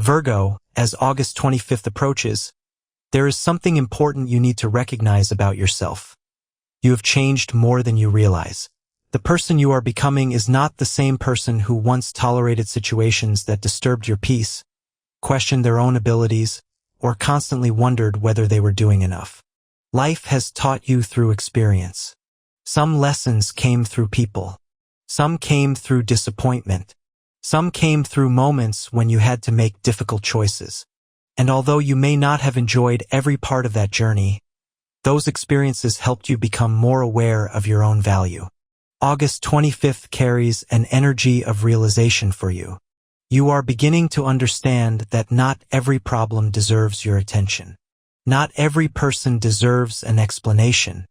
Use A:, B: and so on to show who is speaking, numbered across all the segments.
A: Virgo, as August 25th approaches, there is something important you need to recognize about yourself. You have changed more than you realize. The person you are becoming is not the same person who once tolerated situations that disturbed your peace, questioned their own abilities, or constantly wondered whether they were doing enough. Life has taught you through experience. Some lessons came through people. Some came through disappointment. Some came through moments when you had to make difficult choices. And although you may not have enjoyed every part of that journey, those experiences helped you become more aware of your own value. August 25th carries an energy of realization for you. You are beginning to understand that not every problem deserves your attention. Not every person deserves an explanation.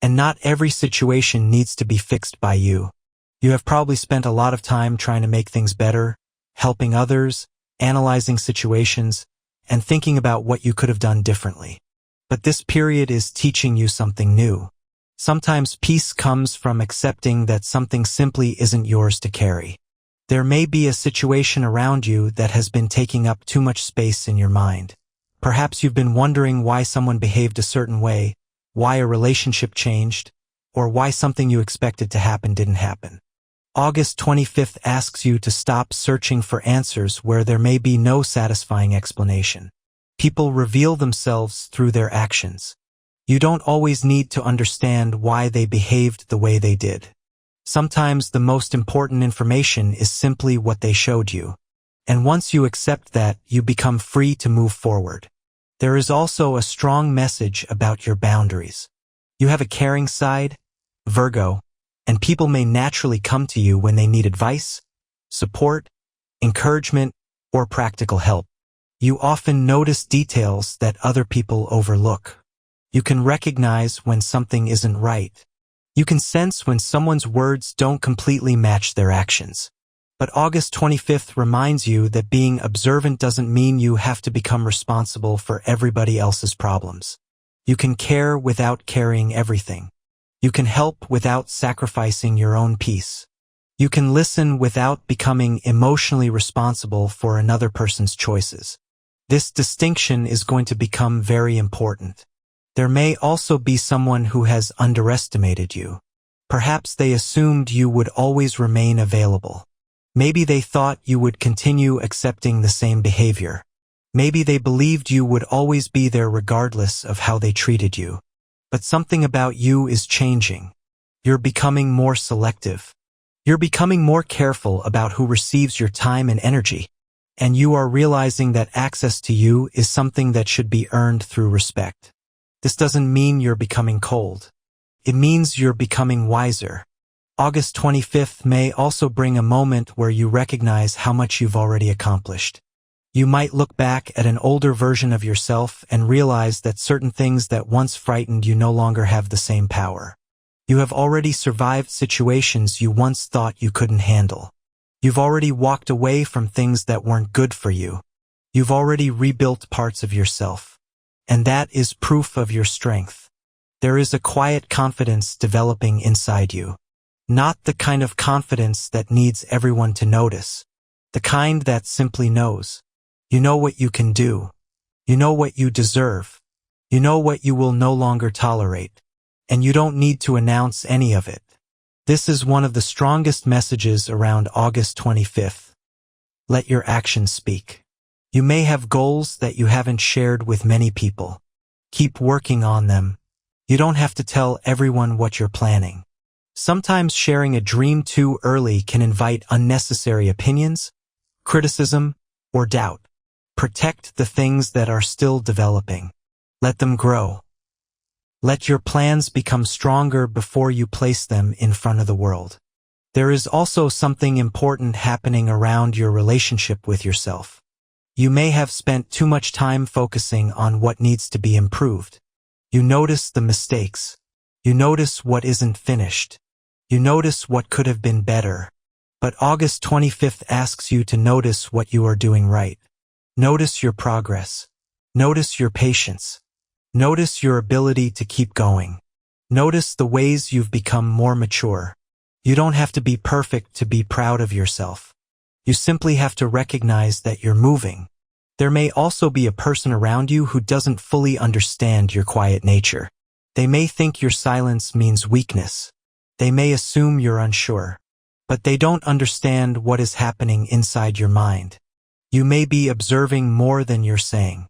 A: And not every situation needs to be fixed by you. You have probably spent a lot of time trying to make things better, helping others, analyzing situations, and thinking about what you could have done differently. But this period is teaching you something new. Sometimes peace comes from accepting that something simply isn't yours to carry. There may be a situation around you that has been taking up too much space in your mind. Perhaps you've been wondering why someone behaved a certain way, why a relationship changed, or why something you expected to happen didn't happen. August 25th asks you to stop searching for answers where there may be no satisfying explanation. People reveal themselves through their actions. You don't always need to understand why they behaved the way they did. Sometimes the most important information is simply what they showed you. And once you accept that, you become free to move forward. There is also a strong message about your boundaries. You have a caring side, Virgo, and people may naturally come to you when they need advice, support, encouragement, or practical help. You often notice details that other people overlook. You can recognize when something isn't right. You can sense when someone's words don't completely match their actions. But August 25th reminds you that being observant doesn't mean you have to become responsible for everybody else's problems. You can care without carrying everything. You can help without sacrificing your own peace. You can listen without becoming emotionally responsible for another person's choices. This distinction is going to become very important. There may also be someone who has underestimated you. Perhaps they assumed you would always remain available. Maybe they thought you would continue accepting the same behavior. Maybe they believed you would always be there regardless of how they treated you. But something about you is changing. You're becoming more selective. You're becoming more careful about who receives your time and energy. And you are realizing that access to you is something that should be earned through respect. This doesn't mean you're becoming cold. It means you're becoming wiser. August 25th may also bring a moment where you recognize how much you've already accomplished. You might look back at an older version of yourself and realize that certain things that once frightened you no longer have the same power. You have already survived situations you once thought you couldn't handle. You've already walked away from things that weren't good for you. You've already rebuilt parts of yourself. And that is proof of your strength. There is a quiet confidence developing inside you. Not the kind of confidence that needs everyone to notice. The kind that simply knows. You know what you can do. You know what you deserve. You know what you will no longer tolerate. And you don't need to announce any of it. This is one of the strongest messages around August 25th. Let your actions speak. You may have goals that you haven't shared with many people. Keep working on them. You don't have to tell everyone what you're planning. Sometimes sharing a dream too early can invite unnecessary opinions, criticism, or doubt. Protect the things that are still developing. Let them grow. Let your plans become stronger before you place them in front of the world. There is also something important happening around your relationship with yourself. You may have spent too much time focusing on what needs to be improved. You notice the mistakes. You notice what isn't finished. You notice what could have been better. But August 25th asks you to notice what you are doing right. Notice your progress. Notice your patience. Notice your ability to keep going. Notice the ways you've become more mature. You don't have to be perfect to be proud of yourself. You simply have to recognize that you're moving. There may also be a person around you who doesn't fully understand your quiet nature. They may think your silence means weakness. They may assume you're unsure. But they don't understand what is happening inside your mind. You may be observing more than you're saying.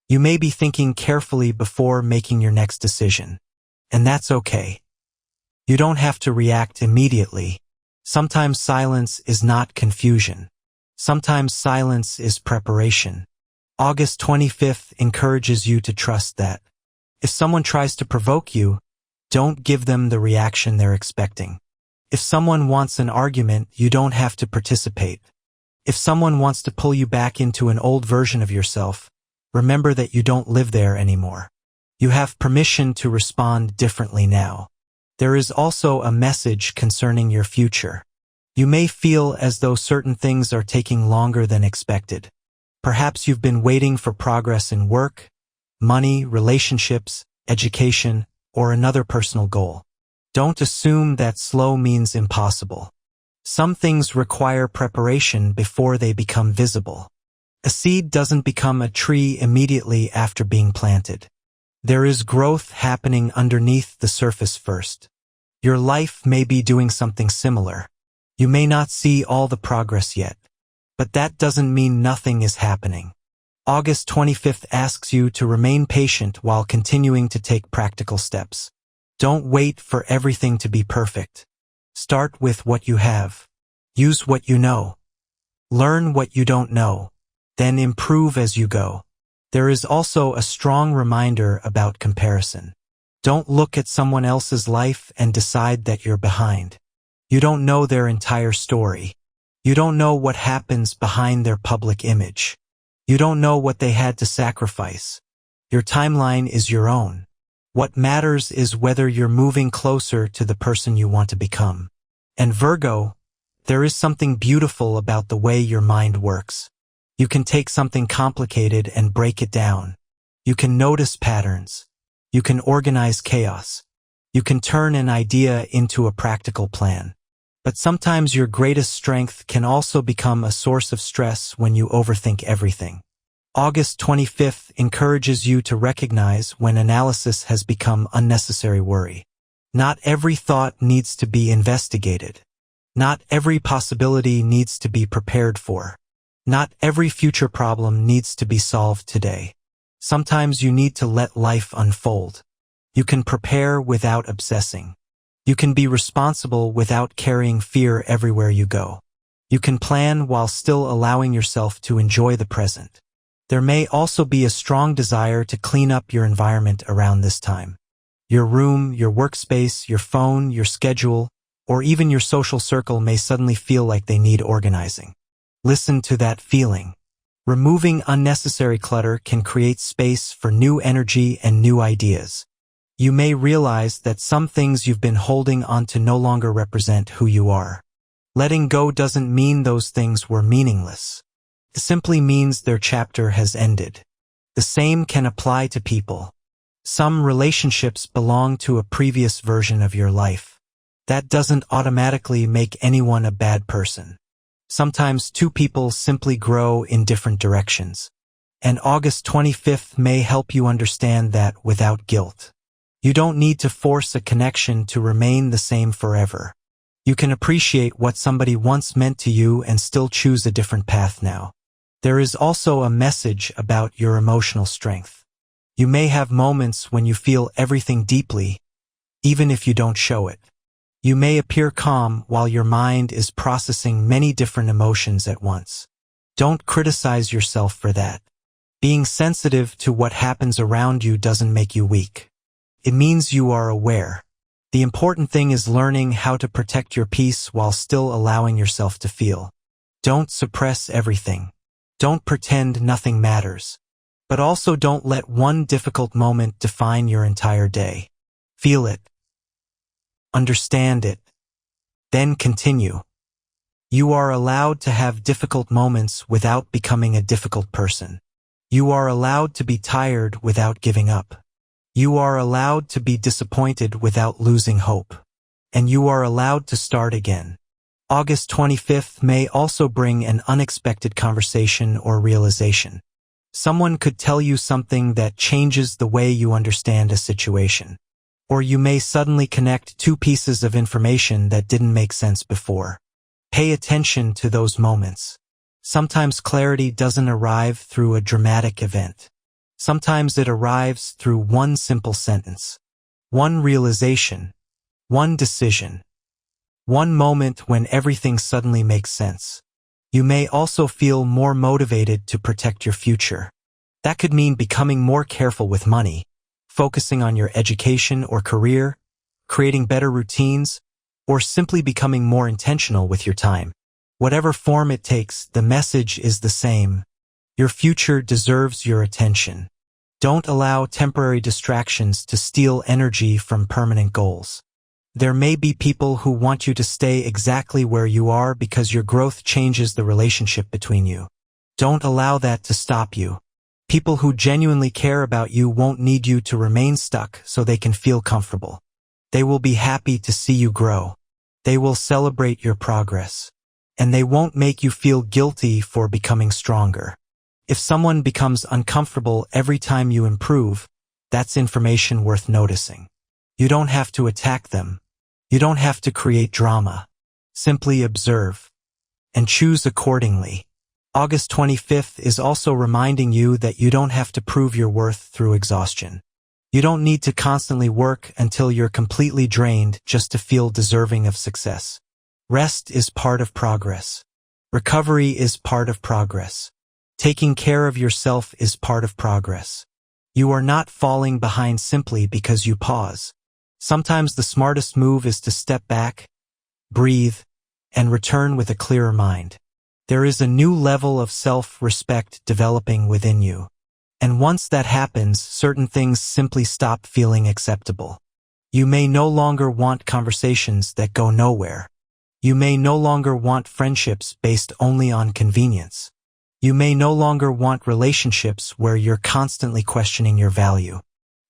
A: You may be thinking carefully before making your next decision. And that's okay. You don't have to react immediately. Sometimes silence is not confusion. Sometimes silence is preparation. August 25th encourages you to trust that. If someone tries to provoke you, don't give them the reaction they're expecting. If someone wants an argument, you don't have to participate. If someone wants to pull you back into an old version of yourself, remember that you don't live there anymore. You have permission to respond differently now. There is also a message concerning your future. You may feel as though certain things are taking longer than expected. Perhaps you've been waiting for progress in work, money, relationships, education, or another personal goal. Don't assume that slow means impossible. Some things require preparation before they become visible. A seed doesn't become a tree immediately after being planted. There is growth happening underneath the surface first. Your life may be doing something similar. You may not see all the progress yet. But that doesn't mean nothing is happening. August 25th asks you to remain patient while continuing to take practical steps. Don't wait for everything to be perfect. Start with what you have. Use what you know. Learn what you don't know. Then improve as you go. There is also a strong reminder about comparison. Don't look at someone else's life and decide that you're behind. You don't know their entire story. You don't know what happens behind their public image. You don't know what they had to sacrifice. Your timeline is your own. What matters is whether you're moving closer to the person you want to become. And Virgo, there is something beautiful about the way your mind works. You can take something complicated and break it down. You can notice patterns. You can organize chaos. You can turn an idea into a practical plan. But sometimes your greatest strength can also become a source of stress when you overthink everything. August 25th encourages you to recognize when analysis has become unnecessary worry. Not every thought needs to be investigated. Not every possibility needs to be prepared for. Not every future problem needs to be solved today. Sometimes you need to let life unfold. You can prepare without obsessing. You can be responsible without carrying fear everywhere you go. You can plan while still allowing yourself to enjoy the present. There may also be a strong desire to clean up your environment around this time. Your room, your workspace, your phone, your schedule, or even your social circle may suddenly feel like they need organizing. Listen to that feeling. Removing unnecessary clutter can create space for new energy and new ideas. You may realize that some things you've been holding on to no longer represent who you are. Letting go doesn't mean those things were meaningless. It simply means their chapter has ended. The same can apply to people. Some relationships belong to a previous version of your life. That doesn't automatically make anyone a bad person. Sometimes two people simply grow in different directions. And August 25th may help you understand that without guilt. You don't need to force a connection to remain the same forever. You can appreciate what somebody once meant to you and still choose a different path now. There is also a message about your emotional strength. You may have moments when you feel everything deeply, even if you don't show it. You may appear calm while your mind is processing many different emotions at once. Don't criticize yourself for that. Being sensitive to what happens around you doesn't make you weak. It means you are aware. The important thing is learning how to protect your peace while still allowing yourself to feel. Don't suppress everything. Don't pretend nothing matters. But also don't let one difficult moment define your entire day. Feel it. Understand it. Then continue. You are allowed to have difficult moments without becoming a difficult person. You are allowed to be tired without giving up. You are allowed to be disappointed without losing hope. And you are allowed to start again. August 25th may also bring an unexpected conversation or realization. Someone could tell you something that changes the way you understand a situation. Or you may suddenly connect two pieces of information that didn't make sense before. Pay attention to those moments. Sometimes clarity doesn't arrive through a dramatic event. Sometimes it arrives through one simple sentence. One realization. One decision. One moment when everything suddenly makes sense. You may also feel more motivated to protect your future. That could mean becoming more careful with money, focusing on your education or career, creating better routines, or simply becoming more intentional with your time. Whatever form it takes, the message is the same. Your future deserves your attention. Don't allow temporary distractions to steal energy from permanent goals. There may be people who want you to stay exactly where you are because your growth changes the relationship between you. Don't allow that to stop you. People who genuinely care about you won't need you to remain stuck so they can feel comfortable. They will be happy to see you grow. They will celebrate your progress. And they won't make you feel guilty for becoming stronger. If someone becomes uncomfortable every time you improve, that's information worth noticing. You don't have to attack them. You don't have to create drama. Simply observe. And choose accordingly. August 25th is also reminding you that you don't have to prove your worth through exhaustion. You don't need to constantly work until you're completely drained just to feel deserving of success. Rest is part of progress. Recovery is part of progress. Taking care of yourself is part of progress. You are not falling behind simply because you pause. Sometimes the smartest move is to step back, breathe, and return with a clearer mind. There is a new level of self-respect developing within you. And once that happens, certain things simply stop feeling acceptable. You may no longer want conversations that go nowhere. You may no longer want friendships based only on convenience. You may no longer want relationships where you're constantly questioning your value.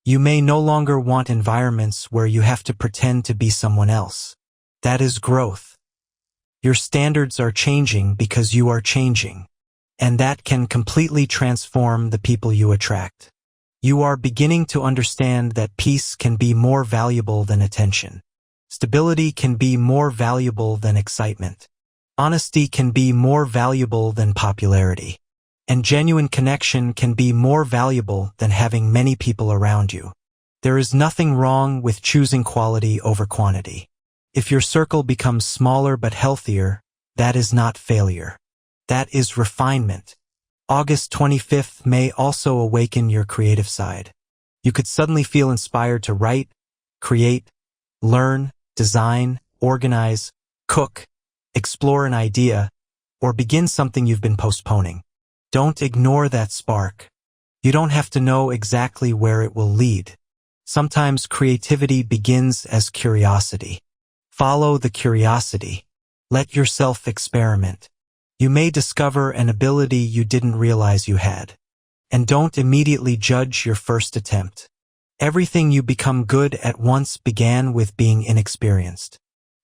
A: You may no longer want environments where you have to pretend to be someone else. That is growth. Your standards are changing because you are changing. And that can completely transform the people you attract. You are beginning to understand that peace can be more valuable than attention. Stability can be more valuable than excitement. Honesty can be more valuable than popularity. And genuine connection can be more valuable than having many people around you. There is nothing wrong with choosing quality over quantity. If your circle becomes smaller but healthier, that is not failure. That is refinement. August 25th may also awaken your creative side. You could suddenly feel inspired to write, create, learn, design, organize, cook, explore an idea, or begin something you've been postponing. Don't ignore that spark. You don't have to know exactly where it will lead. Sometimes creativity begins as curiosity. Follow the curiosity. Let yourself experiment. You may discover an ability you didn't realize you had. And don't immediately judge your first attempt. Everything you become good at once began with being inexperienced.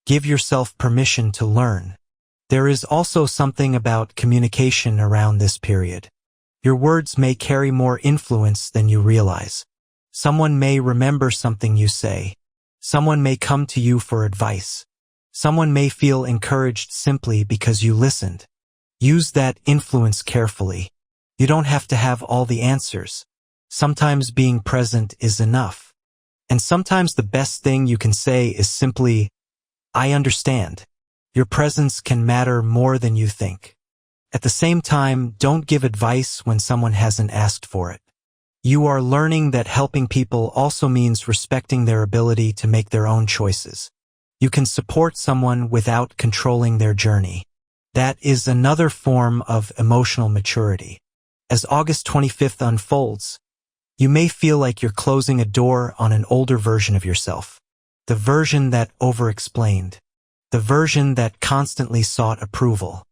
A: Give yourself permission to learn. There is also something about communication around this period. Your words may carry more influence than you realize. Someone may remember something you say. Someone may come to you for advice. Someone may feel encouraged simply because you listened. Use that influence carefully. You don't have to have all the answers. Sometimes being present is enough. And sometimes the best thing you can say is simply, I understand. Your presence can matter more than you think. At the same time, don't give advice when someone hasn't asked for it. You are learning that helping people also means respecting their ability to make their own choices. You can support someone without controlling their journey. That is another form of emotional maturity. As August 25th unfolds, you may feel like you're closing a door on an older version of yourself. The version that over-explained. The version that constantly sought approval.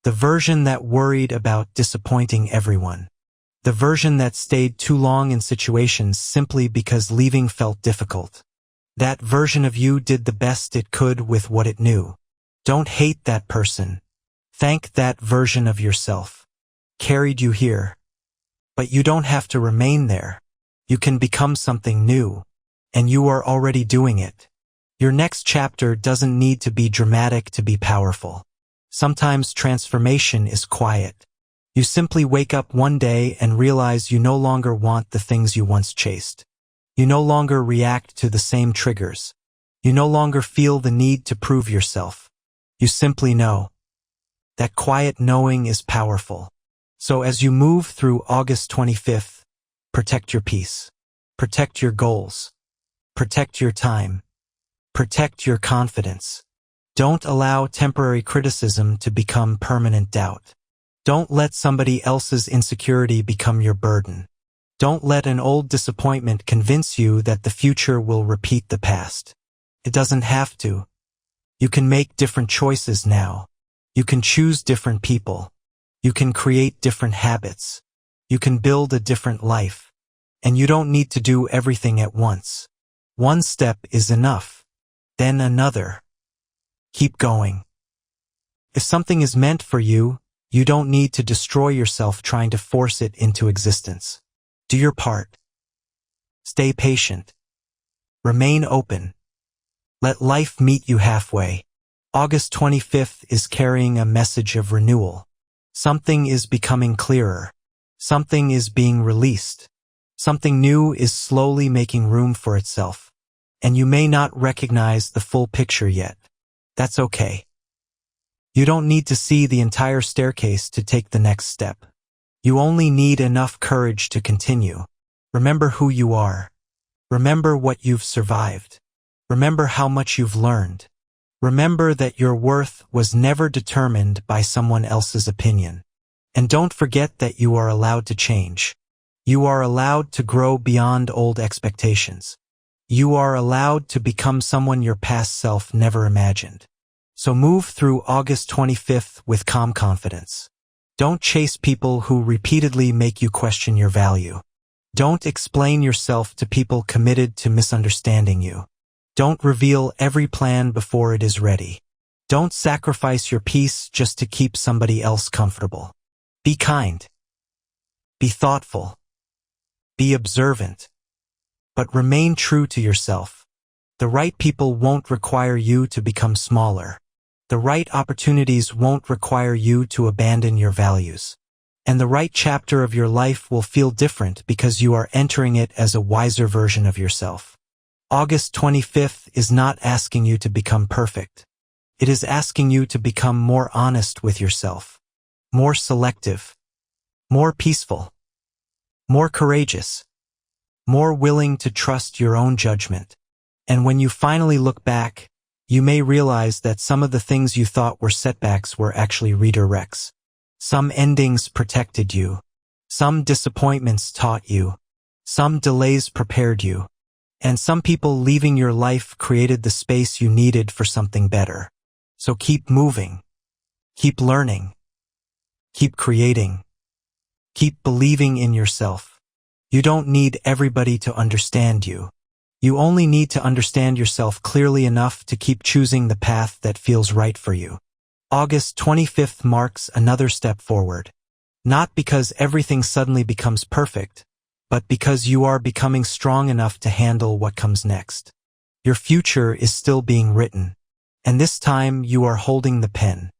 A: The version that worried about disappointing everyone. The version that stayed too long in situations simply because leaving felt difficult. That version of you did the best it could with what it knew. Don't hate that person. Thank that version of yourself. Carried you here. But you don't have to remain there. You can become something new. And you are already doing it. Your next chapter doesn't need to be dramatic to be powerful. Sometimes transformation is quiet. You simply wake up one day and realize you no longer want the things you once chased. You no longer react to the same triggers. You no longer feel the need to prove yourself. You simply know. That quiet knowing is powerful. So as you move through August 25th, protect your peace. Protect your goals. Protect your time. Protect your confidence. Don't allow temporary criticism to become permanent doubt. Don't let somebody else's insecurity become your burden. Don't let an old disappointment convince you that the future will repeat the past. It doesn't have to. You can make different choices now. You can choose different people. You can create different habits. You can build a different life. And you don't need to do everything at once. One step is enough. Then another. Keep going. If something is meant for you, you don't need to destroy yourself trying to force it into existence. Do your part. Stay patient. Remain open. Let life meet you halfway. August 25th is carrying a message of renewal. Something is becoming clearer. Something is being released. Something new is slowly making room for itself. And you may not recognize the full picture yet. That's okay. You don't need to see the entire staircase to take the next step. You only need enough courage to continue. Remember who you are. Remember what you've survived. Remember how much you've learned. Remember that your worth was never determined by someone else's opinion. And don't forget that you are allowed to change. You are allowed to grow beyond old expectations. You are allowed to become someone your past self never imagined. So move through August 25th with calm confidence. Don't chase people who repeatedly make you question your value. Don't explain yourself to people committed to misunderstanding you. Don't reveal every plan before it is ready. Don't sacrifice your peace just to keep somebody else comfortable. Be kind. Be thoughtful. Be observant. But remain true to yourself. The right people won't require you to become smaller. The right opportunities won't require you to abandon your values. And the right chapter of your life will feel different because you are entering it as a wiser version of yourself. August 25th is not asking you to become perfect. It is asking you to become more honest with yourself, more selective, more peaceful, more courageous, more willing to trust your own judgment. And when you finally look back, you may realize that some of the things you thought were setbacks were actually redirects. Some endings protected you. Some disappointments taught you. Some delays prepared you. And some people leaving your life created the space you needed for something better. So keep moving. Keep learning. Keep creating. Keep believing in yourself. You don't need everybody to understand you. You only need to understand yourself clearly enough to keep choosing the path that feels right for you. August 25th marks another step forward. Not because everything suddenly becomes perfect, but because you are becoming strong enough to handle what comes next. Your future is still being written, and this time you are holding the pen.